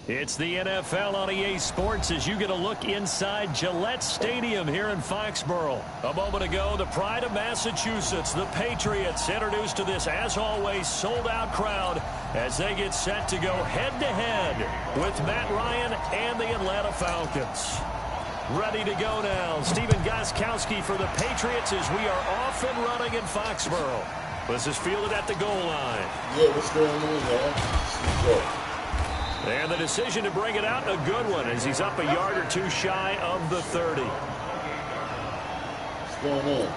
It's the NFL on EA Sports as you get a look inside Gillette Stadium here in Foxborough. A moment ago, the pride of Massachusetts, the Patriots, introduced to this, as always, sold-out crowd as they get set to go head-to-head with Matt Ryan and the Atlanta Falcons. Ready to go now. Stephen Gostkowski for the Patriots as we are off and running in Foxborough. This is fielded at the goal line. Yeah, what's going on, man? And the decision to bring it out, a good one, as he's up a yard or two shy of the 30. What's going on?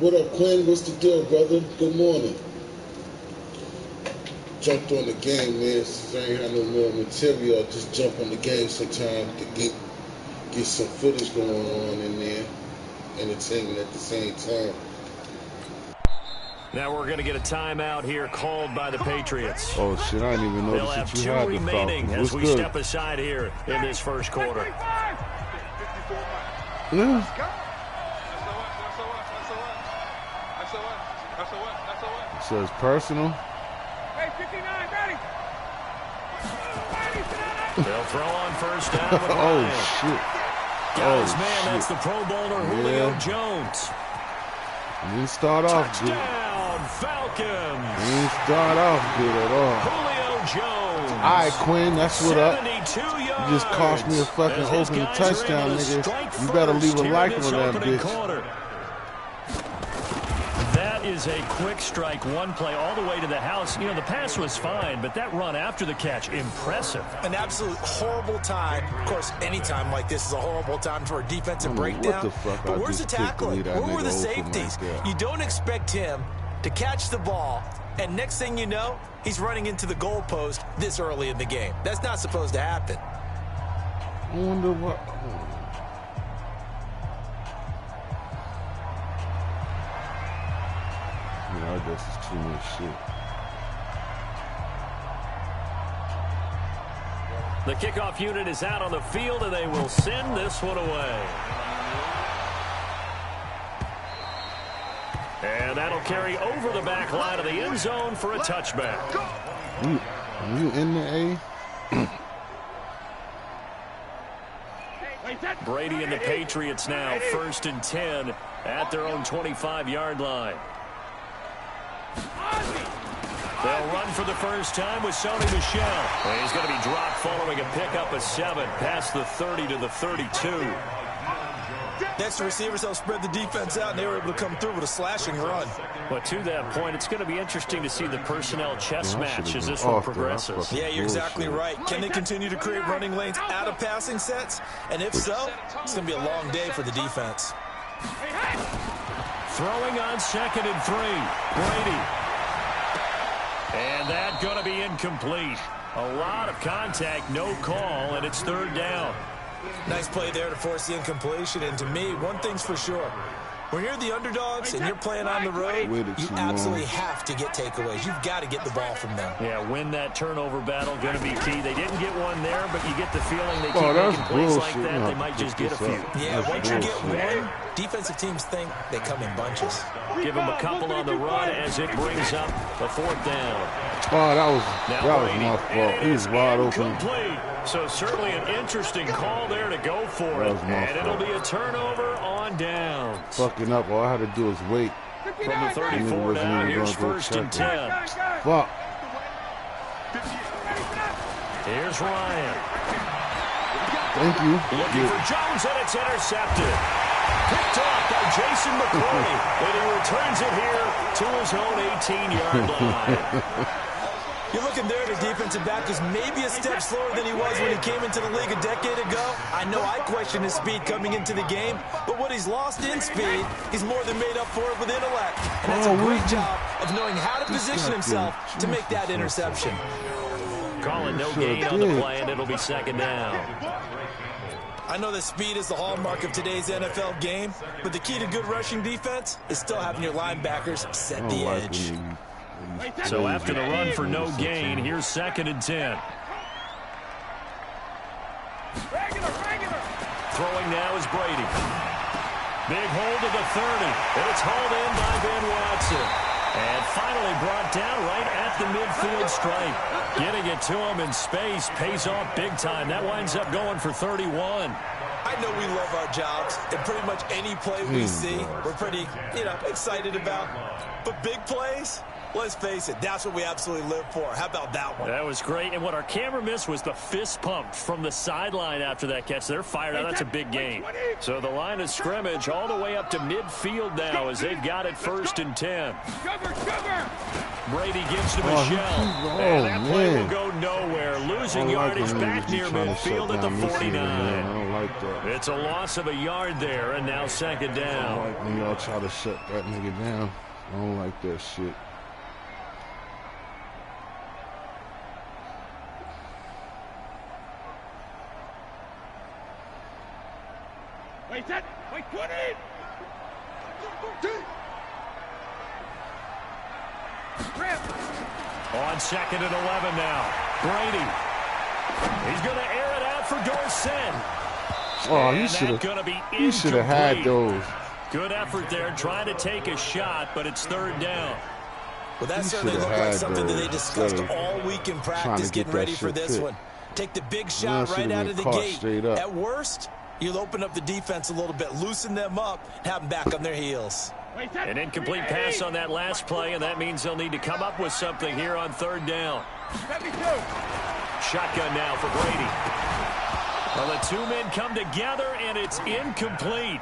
What up, Quinn? What's the deal, brother? Good morning. Jumped on the game, man, since I ain't had no more material. I just jump on the game sometime to get some footage going on in there, entertainment at the same time. Now we're going to get a timeout here called by the Patriots. Oh shit, I didn't even notice that you had the Falcons. They'll have 2 remaining as we step aside here in this first quarter. Yeah. It says personal. They'll throw on first down with Oh, Ryan. shit. Got his man, that's the Pro Bowler, Julio Jones. He didn't start off good. Touchdown, Falcons. He didn't start off good at all. Julio Jones. All right, Quinn, that's what up. 72 yards. You just cost me a fucking open touchdown, nigga. You better leave a like on that bitch. Quarter. That is a quick strike, one play all the way to the house. You know, the pass was fine, but that run after the catch, impressive. An absolute horrible time. Of course, any time like this is a horrible time for a defensive breakdown. What the fuck? But where's the tackling? Where were the safeties? Like you don't expect him to catch the ball, and next thing you know, he's running into the goalpost this early in the game. That's not supposed to happen. I wonder what... I guess it's too much shit. The kickoff unit is out on the field, and they will send this one away. And that'll carry over the back line of the end zone for a touchback. You in the A? Brady and the Patriots now, 1st and 10 at their own 25-yard line. They'll run for the first time with Sony Michel. And he's going to be dropped following a pickup of 7 past the 30 to the 32. Next, the receivers help spread the defense out, and they were able to come through with a slashing run. But to that point, it's going to be interesting to see the personnel chess match as this one progresses. Yeah, you're exactly right. Can they continue to create running lanes out of passing sets? And if so, it's going to be a long day for the defense. Throwing on 2nd and 3. Brady. And that's going to be incomplete. A lot of contact, no call, and it's 3rd down. Nice play there to force the incompletion. And to me, one thing's for sure. When you're the underdogs and you're playing on the road, you absolutely have to get takeaways. You've got to get the ball from them. Yeah, win that turnover battle, going to be key. They didn't get one there, but you get the feeling they keep making plays like that, they might just get a few. Yeah, once you get one, defensive teams think they come in bunches. Give them a couple on the run as it brings up the 4th down. Oh, that was my fault. He was wide open. Complete. So certainly an interesting call there to go for it. And it'll be a turnover on downs. Fucking up. All I had to do is wait. From the 34 down, here's 1st and 10. Fuck. Here's Ryan. Thank you. Looking for Jones, and it's intercepted. Picked off by Jason McCoy, and he returns it here to his own 18-yard line. You're looking there at a defensive back who's maybe a step slower than he was when he came into the league a decade ago. I know I questioned his speed coming into the game, but what he's lost in speed, he's more than made up for it with intellect. And that's a great job of knowing how to position himself to make that interception. Calling no gain on the play, and it'll be 2nd down. I know that speed is the hallmark of today's NFL game, but the key to good rushing defense is still having your linebackers set the edge. So after the run for no gain, here's 2nd and 10. Throwing now is Brady. Big hold to the 30, and it's hauled in by Ben Watson. And finally brought down right at the midfield stripe. Getting it to him in space pays off big time. That winds up going for 31. I know we love our jobs, and pretty much any play we see, we're pretty, excited about. But big plays, let's face it, that's what we absolutely live for. How about that one? That was great, and what our camera missed was the fist pump from the sideline after that catch. They're fired out. That's a big gain. So the line of scrimmage all the way up to midfield now as they've got it 1st and 10. Brady gives to Michelle. And that play will go nowhere. Losing yardage back near midfield at the 49. I don't like that. It's a loss of a yard there, and now 2nd down. I don't like when y'all try to shut that nigga down. I don't like that shit. Wait, put it! On 2nd and 11 now. Brady. He's going to air it out for Dorsett. Oh, he should have had those. Good effort there, trying to take a shot, but it's 3rd down. Well, that certainly looked like something that they discussed all week in practice, getting ready for this one. Take the big shot right out of the gate. At worst, you'll open up the defense a little bit, loosen them up, have them back on their heels. An incomplete pass on that last play, and that means they'll need to come up with something here on 3rd down. Shotgun now for Brady. Well, the two men come together, and it's incomplete.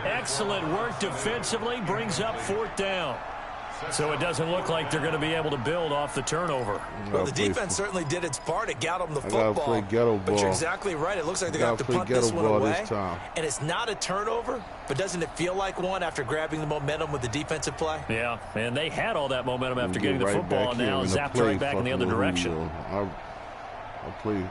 Excellent work defensively, brings up 4th down. So it doesn't look like they're going to be able to build off the turnover. Well, the defense certainly did its part. It got them the football. But you're exactly right. It looks like they're going to have to punt this one away. And it's not a turnover, but doesn't it feel like one after grabbing the momentum with the defensive play? Yeah, and they had all that momentum after getting the football, and now zapped right back in the other direction. I'll play.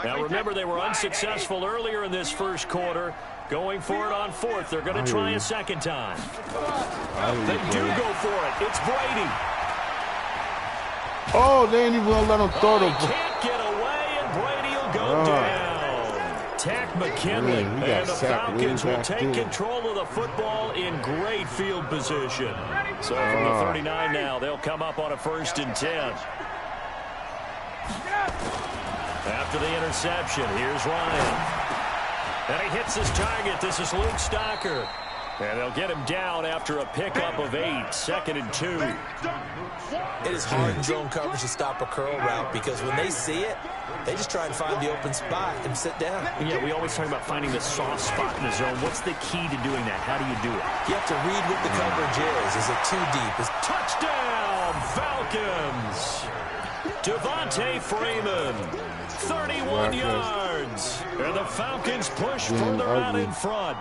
Now, remember, they were unsuccessful earlier in this first quarter. Going for it on 4th. They're going to try a 2nd time. They do go for it. It's Brady. Oh, they ain't even going to let him throw the ball. Can't get away, and Brady will go down. Tack McKinley. And the Falcons will take control of the football in great field position. So from the 39 now, they'll come up on a 1st and 10. After the interception, here's Ryan. And he hits his target. This is Luke Stocker. And they'll get him down after a pickup of 8. 2nd and 2. It is hard in zone coverage to stop a curl route because when they see it, they just try and find the open spot and sit down. Yeah, we always talk about finding the soft spot in the zone. What's the key to doing that? How do you do it? You have to read what the coverage is. Is it too deep? Touchdown, Falcons! Devontae Freeman, 31 yards. And the Falcons push further out in front.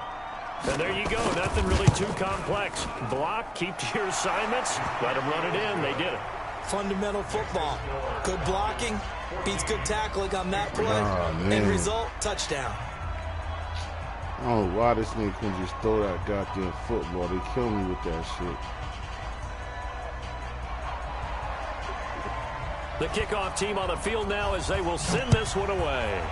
And there you go. Nothing really too complex. Block, keep to your assignments, let them run it in. They did it. Fundamental football. Good blocking beats good tackling on that play. End result, touchdown. I don't know why this nigga couldn't just throw that goddamn football. They kill me with that shit. The kickoff team on the field now as they will send this one away.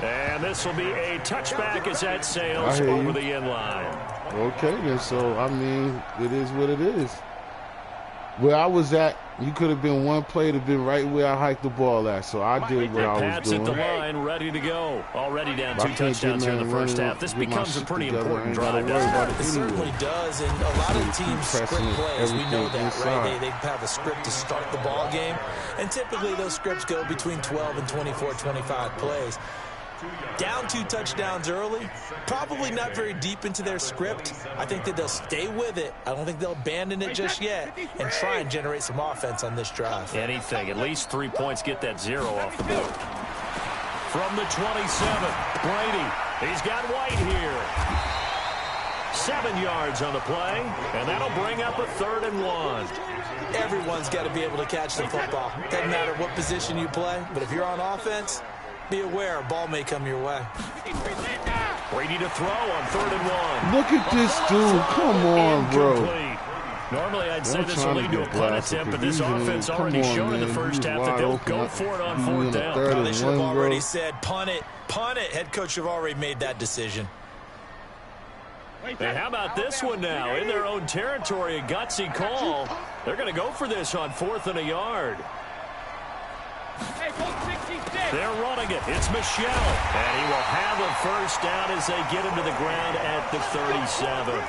And this will be a touchback as that sails over the end line. Okay, then, so, I mean, it is what it is. Where I was at, you could have been one play to been right where I hiked the ball at. So I did what I was Pats doing. At the line, ready to go. Already down 2 touchdowns here in the first half. This becomes a pretty important drive, doesn't it? It certainly does, and a lot of teams script plays. We know that, right? They have a script to start the ball game, and typically those scripts go between 12 and 24, 25 plays. Down 2 touchdowns early, probably not very deep into their script. I think that they'll stay with it. I don't think they'll abandon it just yet and try and generate some offense on this drive. Anything, at least 3 points, get that 0 off the board. From the 27, Brady. He's got White here. 7 yards on the play, and that'll bring up a 3rd and 1. Everyone's got to be able to catch the football. Doesn't matter what position you play, but if you're on offense, be aware a ball may come your way. Brady to throw on 3rd and 1. Look at this dude. Come on, bro. Normally, I'd say this will lead to a punt attempt, but this offense already showed in the first half that they'll go for it on fourth down. Oh, they should have already said, punt it, punt it. Head coach have already made that decision. And how about this one now? In their own territory, a gutsy call. They're going to go for this on 4th and a yard. They're running it. It's Michelle. And he will have a first down as they get him to the ground at the 37.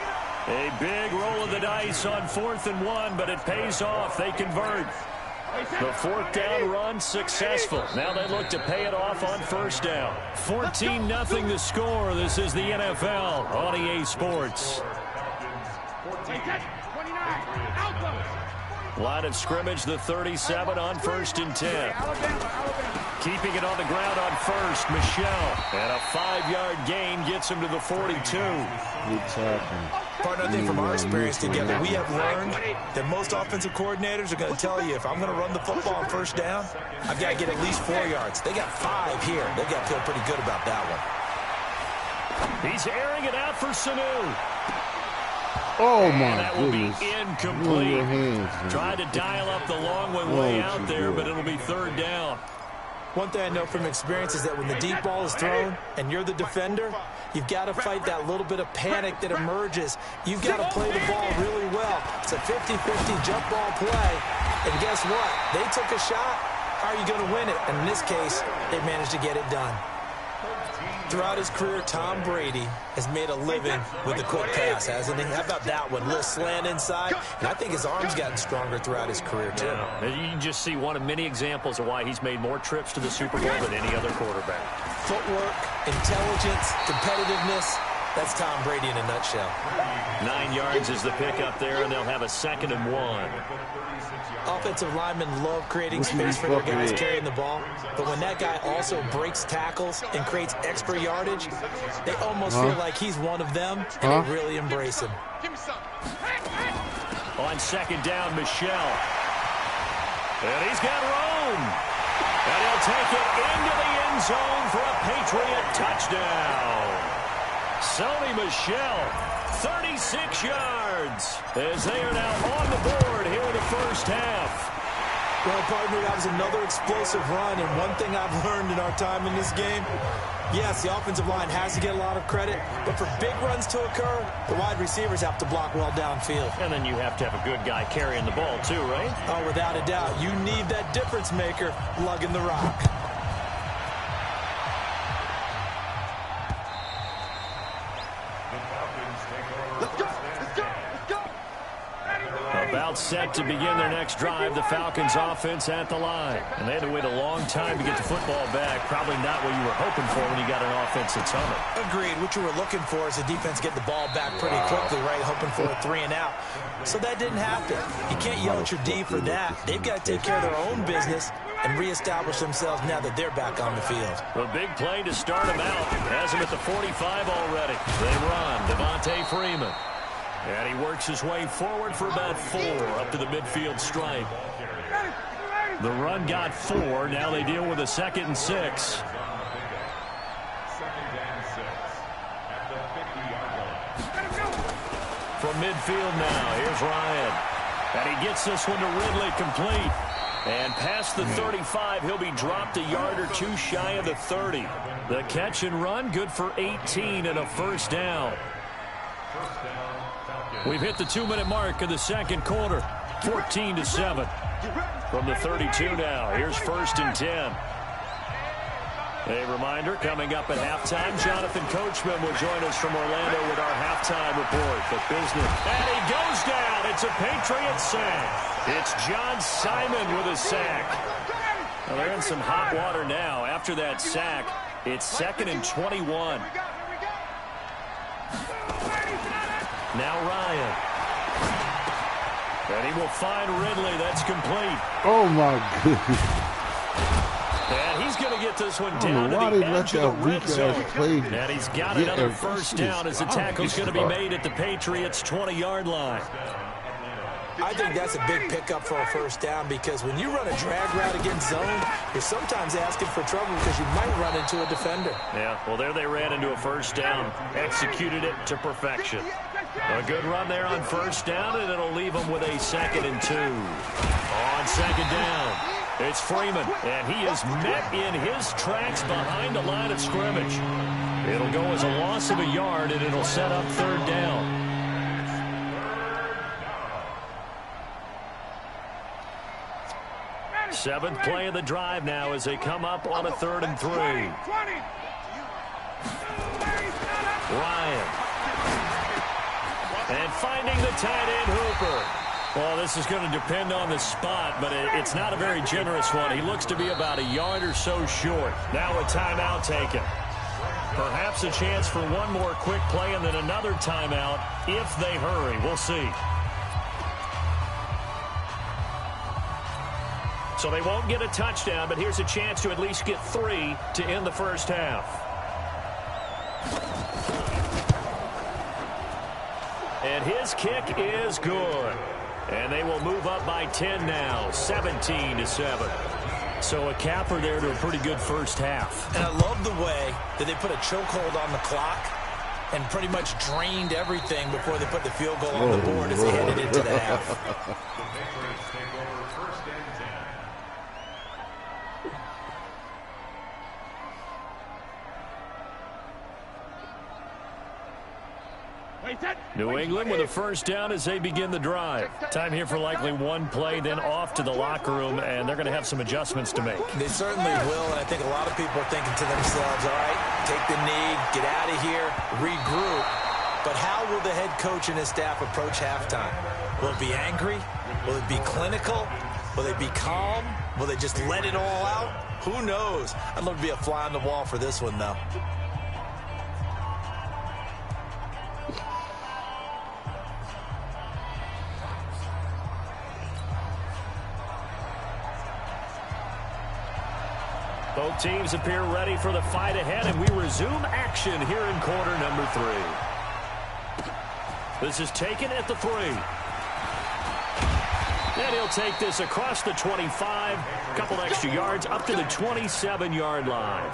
A big roll of the dice on 4th and 1, but it pays off. They convert. The 4th down run successful. Now they look to pay it off on first down. 14-0 the score. This is the NFL on EA Sports. Line of scrimmage, the 37 on 1st and 10. Keeping it on the ground on first, Michelle. And a 5-yard gain gets him to the 42. Partner, I think from our experience together, we have learned that most offensive coordinators are going to tell you, if I'm going to run the football on first down, I've got to get at least 4 yards. They got 5 here. They've got to feel pretty good about that one. He's airing it out for Sanu. Oh, my that will be incomplete. Tried to dial up the long one way out there, but it'll be 3rd down. One thing I know from experience is that when the deep ball is thrown and you're the defender, you've got to fight that little bit of panic that emerges. You've got to play the ball really well. It's a 50-50 jump ball play. And guess what? They took a shot. How are you going to win it? And in this case, they managed to get it done. Throughout his career, Tom Brady has made a living with the quick pass, hasn't he? How about that one? A little slant inside. And I think his arm's gotten stronger throughout his career, too. Yeah. You can just see one of many examples of why he's made more trips to the Super Bowl than any other quarterback. Footwork, intelligence, competitiveness. That's Tom Brady in a nutshell. 9 yards is the pickup there, and they'll have a 2nd and 1. Offensive linemen love creating space for their guys carrying the ball, but when that guy also breaks tackles and creates extra yardage, they almost feel like he's one of them, and they really embrace him. On 2nd down, Michelle. And he's got room. And he'll take it into the end zone for a Patriot touchdown. Sony Michel, 36 yards, as they are now on the board here in the first half. Well, partner, that was another explosive run, and one thing I've learned in our time in this game, yes, the offensive line has to get a lot of credit, but for big runs to occur, the wide receivers have to block well downfield. And then you have to have a good guy carrying the ball too, right? Oh, without a doubt. You need that difference maker lugging the rock. About set to begin their next drive, the Falcons offense at the line. And they had to wait a long time to get the football back. Probably not what you were hoping for when you got an offense that's humming. Agreed. What you were looking for is the defense get the ball back pretty quickly, right? Hoping for a 3 and out. So that didn't happen. You can't yell at your D for that. They've got to take care of their own business and reestablish themselves now that they're back on the field. A big play to start them out. Has them at the 45 already. They run. Devontae Freeman. And he works his way forward for about 4 up to the midfield stripe. The run got 4. Now they deal with a 2nd and 6. From midfield now, here's Ryan. And he gets this one to Ridley complete. And past the 35, he'll be dropped a yard or 2 shy of the 30. The catch and run, good for 18 and a first down. We've hit the 2-minute mark of the second quarter. 14-7. From the 32 now, here's 1st and 10. A reminder, coming up at halftime, Jonathan Coachman will join us from Orlando with our halftime report. But business. And he goes down. It's a Patriot sack. It's John Simon with a sack. Well, they're in some hot water now. After that sack, it's 2nd and 21. Now Ryan. And he will find Ridley. That's complete. Oh, my goodness. And he's going to get this one down to the edge of the red zone. And he's got another first down as the tackle's going to be made at the Patriots' 20-yard line. I think that's a big pickup for a first down because when you run a drag route against zone, you're sometimes asking for trouble because you might run into a defender. Yeah, well, there they ran into a first down, executed it to perfection. A good run there on first down, and it'll leave them with a 2nd and 2. On 2nd down, it's Freeman, and he is met in his tracks behind the line of scrimmage. It'll go as a loss of a yard, and it'll set up 3rd down. Seventh play of the drive now as they come up on a 3rd and 3. Ryan. And finding the tight end Hooper. Well, this is going to depend on the spot, but it's not a very generous one. He looks to be about a yard or so short. Now a timeout taken. Perhaps a chance for one more quick play and then another timeout if they hurry. We'll see. So they won't get a touchdown, but here's a chance to at least get 3 to end the first half. And his kick is good. And they will move up by 10 now, 17-7. So a capper there to a pretty good first half. And I love the way that they put a chokehold on the clock and pretty much drained everything before they put the field goal on the board as they headed into the half. New England with a first down as they begin the drive. Time here for likely one play, then off to the locker room, and they're going to have some adjustments to make. They certainly will, and I think a lot of people are thinking to themselves, all right, take the knee, get out of here, regroup. But how will the head coach and his staff approach halftime? Will it be angry? Will it be clinical? Will they be calm? Will they just let it all out? Who knows? I'd love to be a fly on the wall for this one, though. Both teams appear ready for the fight ahead, and we resume action here in quarter number 3. This is taken at the 3. And he'll take this across the 25, a couple extra yards up to the 27-yard line.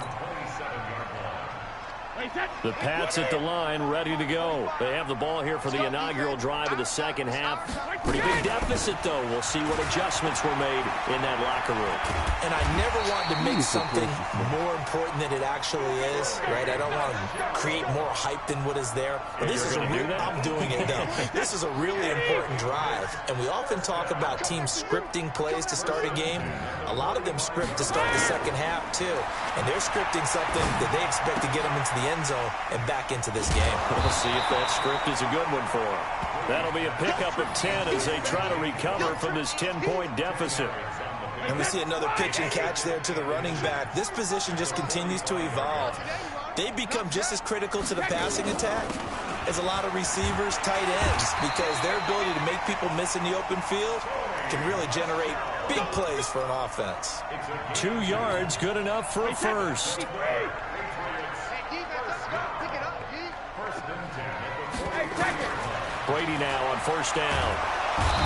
The Pats at the line, ready to go. They have the ball here for the inaugural drive of the second half. Pretty big deficit, though. We'll see what adjustments were made in that locker room. And I never want to make something more important than it actually is, right? I don't want to create more hype than what is there. But this is I'm doing it, though. This is a really important drive. And we often talk about teams scripting plays to start a game. A lot of them script to start the second half, too. And they're scripting something that they expect to get them into the end zone and back into this game. We'll see if that script is a good one for them. That'll be a pickup of 10 as they try to recover from this 10-point deficit. And we see another pitch and catch there to the running back. This position just continues to evolve. They become just as critical to the passing attack as a lot of receivers, tight ends, because their ability to make people miss in the open field can really generate big plays for an offense. 2 yards, good enough for a first. Brady now on first down.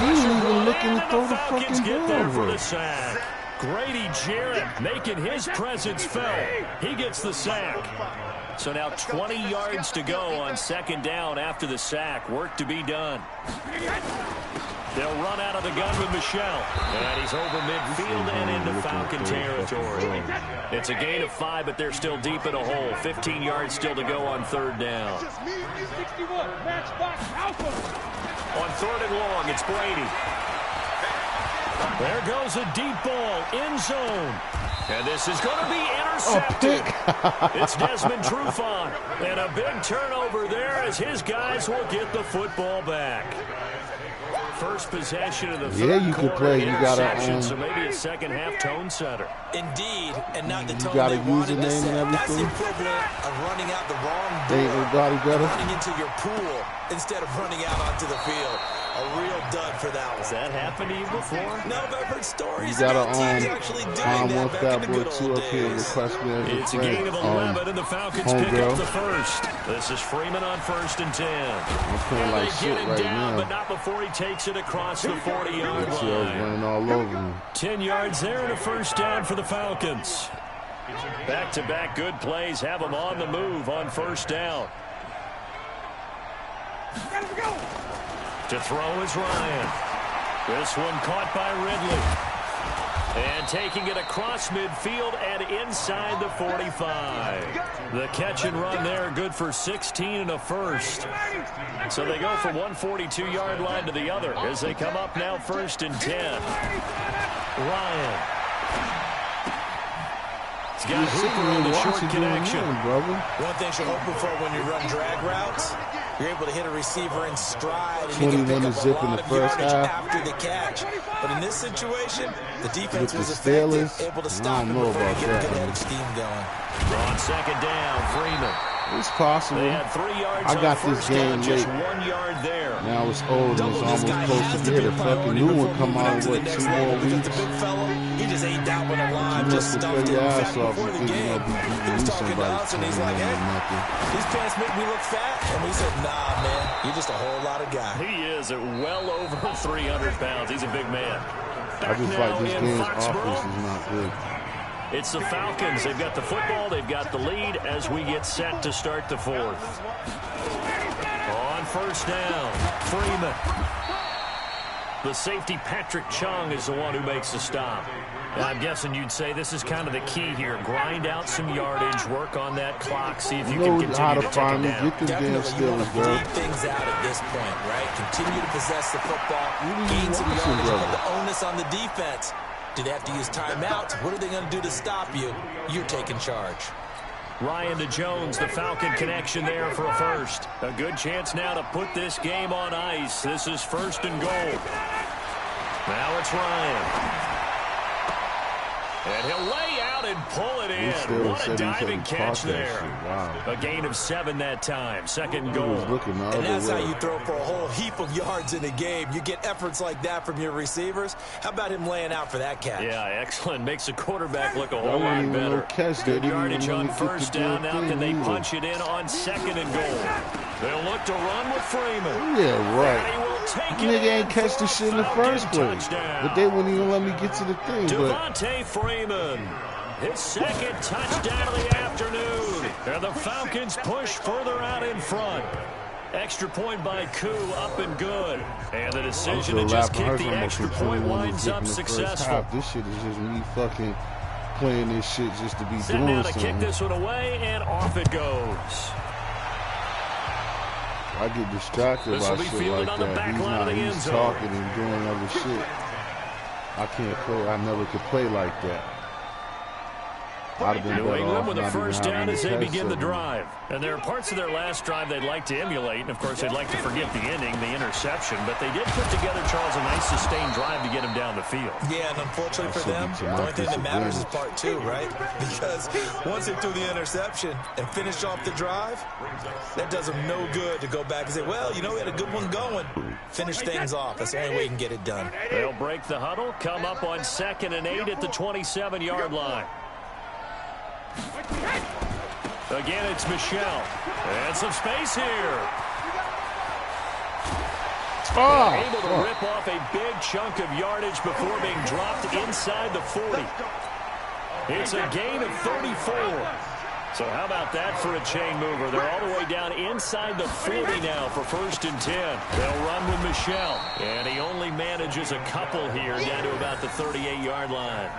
He's even looking to throw the fucking Get there ball for over. the sack. Grady Jarrett making his presence felt. He gets the sack. So now 20 yards to go on second down after the sack. Work to be done. They'll run out of the gun with Michelle. And he's over midfield and into Falcon territory. It's a gain of 5, but they're still deep in a hole. 15 yards still to go on third down. On third and long, it's Brady. There goes a deep ball, end zone. And this is going to be intercepted. It's Desmond Trufant. And a big turnover there as his guys will get the football back. First possession of the third you could quarter, play. You gotta so maybe a second half tone setter. Indeed, and not the tone gotta they use wanted the to name set. and That's the everything. equivalent of running out the wrong door, Ain't nobody better. running into your pool instead of running out onto the field. A real dud for that one. Has that happened to you before? No, but I've heard stories You gotta about teams actually doing that back in the good onefatboy2 old up here days. request me as a It's a friend. gain of 11, and the Falcons pick homegirl. up the first. This is Freeman on first and 10. I'm feeling And like they shit get him right down, but now. not before he takes it across the 40-yard See, I was line. running all over me. 10 yards there and a first down for the Falcons. Back-to-back good plays have them on the move on first down. To throw is Ryan. This one caught by Ridley. And taking it across midfield and inside the 45. The catch and run there, good for 16 and a first. So they go from 142-yard line to the other as they come up now 1st and 10. Ryan. He's got Hooper on the short connection. One thing you're hoping for when you run drag routes, you're able to hit a receiver in stride and you can pick up a lot of yardage after the catch. But in this situation, the defense was effective, able to stop him before he get a good head of steam going. On 2nd down, Freeman. It's possible. They had 3 yards. I got this game just late. 1 yard there. Now it's old and it's almost close to get a fucking new one come out in what, 2 more weeks? The big fella, he just ate that one alive, You just must have stuffed played it. your In ass fact, off before and the think game, you're gonna he be was beating talking to somebody us and he's like, or hey, nothing. these pants make me look fat. And we said, nah, man, you're just a whole lot of guy. He is at well over 300 pounds. He's a big man. I just like this game's offense is not good. It's the Falcons. They've got the football. They've got the lead as we get set to start the 4th. On 1st down, Freeman. The safety, Patrick Chung, is the one who makes the stop. And I'm guessing you'd say this is kind of the key here. Grind out some yardage, work on that clock, see if you can continue to take it down. Get them damn Steelers, bro. Deep things out at this point, right? Continue to possess the football, gain some yardage, put the onus on the defense. Do they have to use timeouts? What are they going to do to stop you? You're taking charge. Ryan to Jones, the Falcon connection there for a first. A good chance now to put this game on ice. This is 1st and goal. Now it's Ryan. And he'll lay out and pull it in. What a diving catch there. Wow. A gain of 7 that time. 2nd and goal. And that's how you throw for a whole heap of yards in a game. You get efforts like that from your receivers. How about him laying out for that catch? Yeah, excellent. Makes the quarterback look a whole lot better. Good yardage on 1st down. Now can they punch it in on 2nd and goal? They'll look to run with Freeman. Yeah, right. Nigga ain't catch the shit in the first place. But they wouldn't even let me get to the thing. Devontae Freeman, his 2nd touchdown of the afternoon. And the Falcons push further out in front. Extra point by Koo, up and good. And the decision to just kick the extra point winds up successful. This shit is just me fucking playing this shit just to be Set doing now to something. kick this one away, and off it goes. I get distracted by shit like that. He's talking and doing other shit. I can't play. I never could play like that. New England with a first down as they begin the drive. And there are parts of their last drive they'd like to emulate. And, of course, they'd like to forget the ending, the interception. But they did put together, Charles, a nice sustained drive to get him down the field. Yeah, and unfortunately for them, the only thing that matters is part 2, right? Because once they threw the interception and finished off the drive, that does them no good to go back and say, well, you know, we had a good one going. Finish things off. That's the only way you can get it done. They'll break the huddle, come up on 2nd and 8 at the 27-yard line. Again, it's Michelle. And some space here. Able to rip off a big chunk of yardage before being dropped inside the 40. It's a gain of 34. So how about that for a chain mover? They're all the way down inside the 40 now for 1st and 10. They'll run with Michelle. And he only manages a couple here down to about the 38-yard line.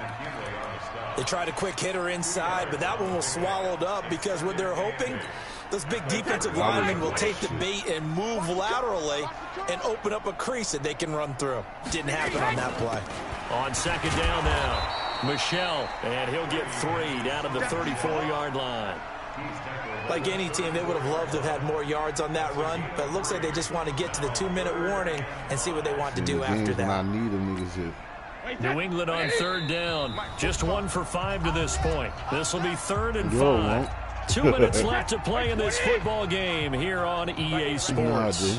They tried a quick hitter inside, but that one was swallowed up because what they're hoping, those big defensive linemen will take the bait and move laterally and open up a crease that they can run through. Didn't happen on that play. On 2nd down now, Michelle, and he'll get 3 down to the 34-yard line. Like any team, they would have loved to have had more yards on that run, but it looks like they just want to get to the 2-minute warning and see what they want to do after that. I need them niggas here. New England on 3rd down. Just 1 for 5 to this point. This will be 3rd and 5. 2 minutes left to play in this football game here on EA Sports.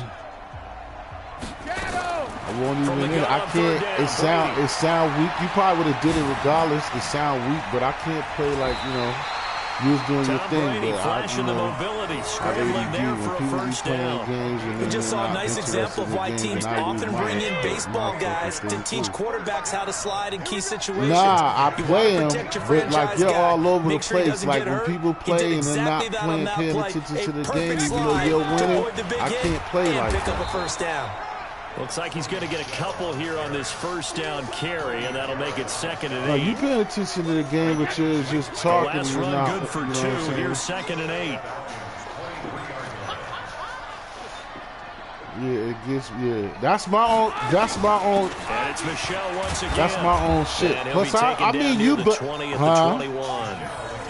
I won't even in. I can't. It sound weak. You probably would have did it regardless. It sound weak, but I can't play like, you know, you was doing your thing, Brady but flashing the mobility, scrambling there for a first down. We just saw a nice example of why teams often bring in baseball guys to teach quarterbacks how to slide in key situations. Nah, I play them, but like they're all over the place. Like when people play and they're not paying attention to the game, even though you're winning, I can't play like pick up a that. first down. Looks like he's going to get a couple here on this first down carry, and that'll make it 2nd and 8. No, you paying attention to the game, but you're just talking. The last run not, good for you know 2. Here's 2nd and 8. Yeah, it gets, yeah. That's my own. And it's Michelle once again. That's my own shit. Plus, I mean, you, but 20 at the 21.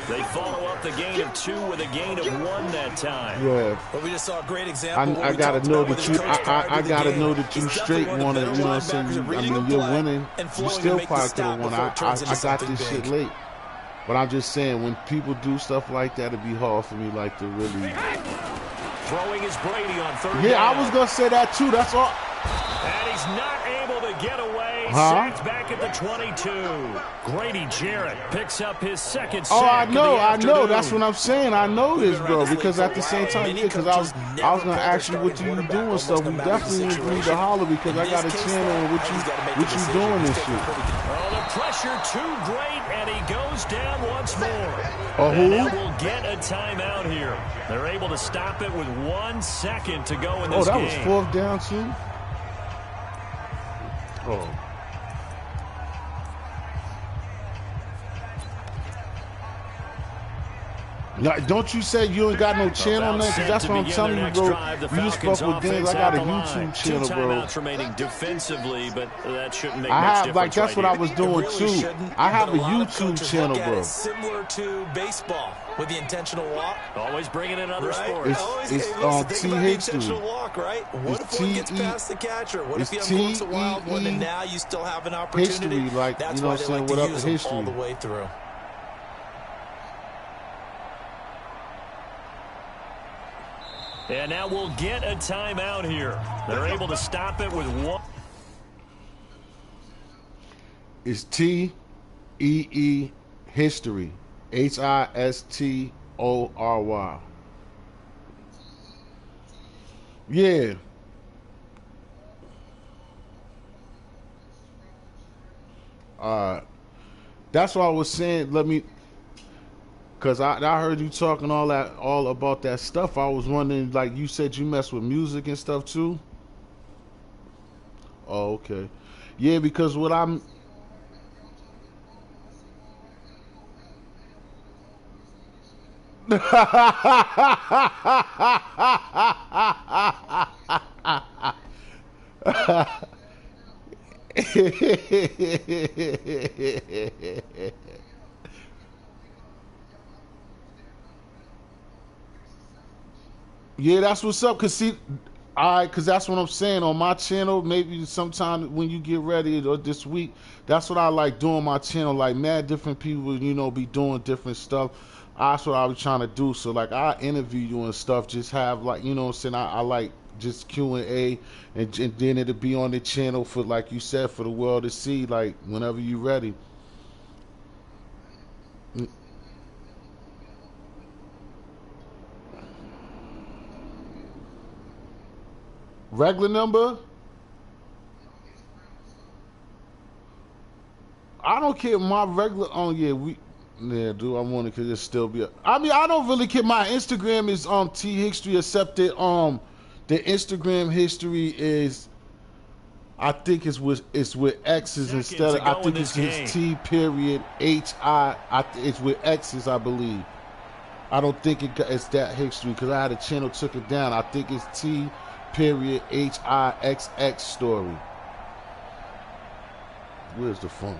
They follow up the gain of 2 with a gain of 1 that time. Yeah. But we just saw a great example. I gotta know that you. I gotta know that you straight want to. You know what I'm saying? I mean, you're winning. You still probably could have won. I got this shit late. But I'm just saying, when people do stuff like that, it'd be hard for me, like, to really. Throwing is Brady on 3rd down. Yeah, I was gonna say that too. That's all. And he's not able to get away. Sacked back at the 22. Grady Jarrett picks up his 2nd sack. Oh, I know. That's what I'm saying. I know this, bro. Because at the same time, yeah, because I was gonna ask you what you doing stuff. We definitely need to holler because I got a channel and what you doing and shit. Oh, the pressure too great, and he goes down once more. Oh, who? And they will get a timeout here. They're able to stop it with 1 second to go in this game. Oh, that was 4th down too. Oh. Now, don't you say you ain't got no channel on there? Because that's what I'm telling you, bro. You just fuck with games. I got a YouTube channel, bro. 2 timeouts remaining defensively, but that shouldn't make much I have, difference. like, that's what I was doing, too. I have a YouTube channel, bro. Similar to baseball with the intentional walk. Always bringing in other sports. It's T history. Walk, right? What if one gets past the catcher? What if he uncorks a wild one and now you still have an opportunity? History, like, that's you know why what they I'm like saying? to What up use history? all the way through. And now we'll get a timeout here. They're able to stop it with 1. It's TEE history. HISTORY. Yeah. That's what I was saying. Cause I heard you talking all about that stuff. I was wondering, like you said, you mess with music and stuff too. Oh, okay. Yeah, because what I'm. Yeah, that's what's up. Cause see, cause that's what I'm saying on my channel. Maybe sometime when you get ready or this week, that's what I like doing on my channel. Like mad different people, be doing different stuff. That's what I was trying to do. So like I interview you and stuff. Just have like what I'm saying. I like just Q&A, and then it'll be on the channel for, like you said, for the world to see. Like whenever you ready. Regular number? I don't care. My regular do I want it? Could it still be? I mean, I don't really care. My Instagram is T history, except that the Instagram history is, I think it's with X's instead of, I think it's just T period HI. It's with X's, I believe. I don't think it's that history because I had a channel took it down. I think it's T period HIXX story. Where's the phone?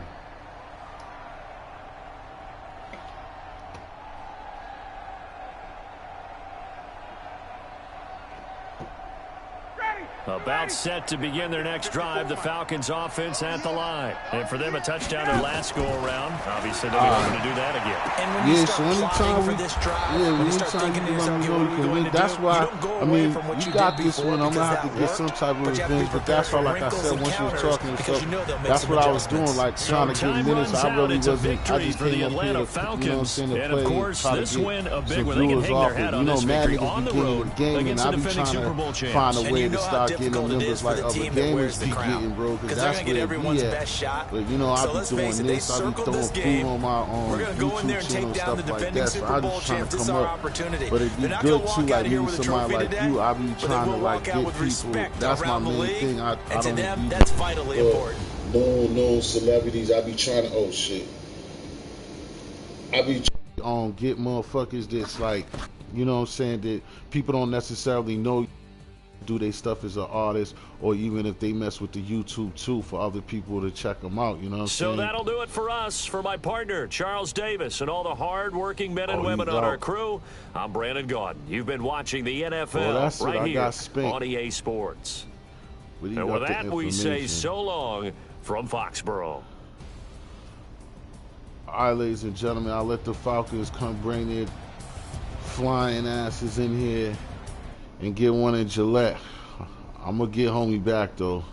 Ready. About set to begin their next drive, the Falcons offense at the line. And for them, a touchdown their last go-around. Obviously, they'll be looking to do that again. And when you start plotting for this drive, when you start thinking to yourself, what are you going to do? That's why, you don't go away from what you got did this before one. I'm going to because have to get some type of revenge. But that's why, like I said, once you were talking, so that's what I was doing, like trying to get minutes. I really wasn't, I just came up here to, you know what I'm saying, to and of play, course, try this to win a get big some one. They can viewers hang off their it. hat You on know, this Madden victory at on the the beginning road of the game, and against I the be defending trying Super Bowl to champs. find a way And to start getting the difficult it numbers is like for the other team that gamers wears the be crown. getting, bro, because Because they're that's going to get where everyone's we at. best shot. But, you know, I So be let's doing face it, they this, I be circled throwing this food game. on my We're going to go in there YouTube and channel take and down the stuff like defending that, so Super I Bowl just trying champs. to This is come our up. opportunity. But it'd be They're not good going to too, walk like out of here me, with a somebody trophy like today, you, I be but they trying to will like walk out get with people, respect that's my around the main league. thing, I And to don't them, be that's vitally important. known celebrities, I be trying to, oh shit. I be get motherfuckers that's like, you know what I'm saying, that people don't necessarily know do they stuff as an artist, or even if they mess with the YouTube too, for other people to check them out, you know what I'm saying? So that'll do it for us. For my partner, Charles Davis, and all the hard-working men and women on our crew, I'm Brandon Gaudin. You've been watching the NFL right here on EA Sports. And with that, we say so long from Foxborough. All right, ladies and gentlemen, I'll let the Falcons come bring their flying asses in here and get one in Gillette. I'm going to get homie back, though.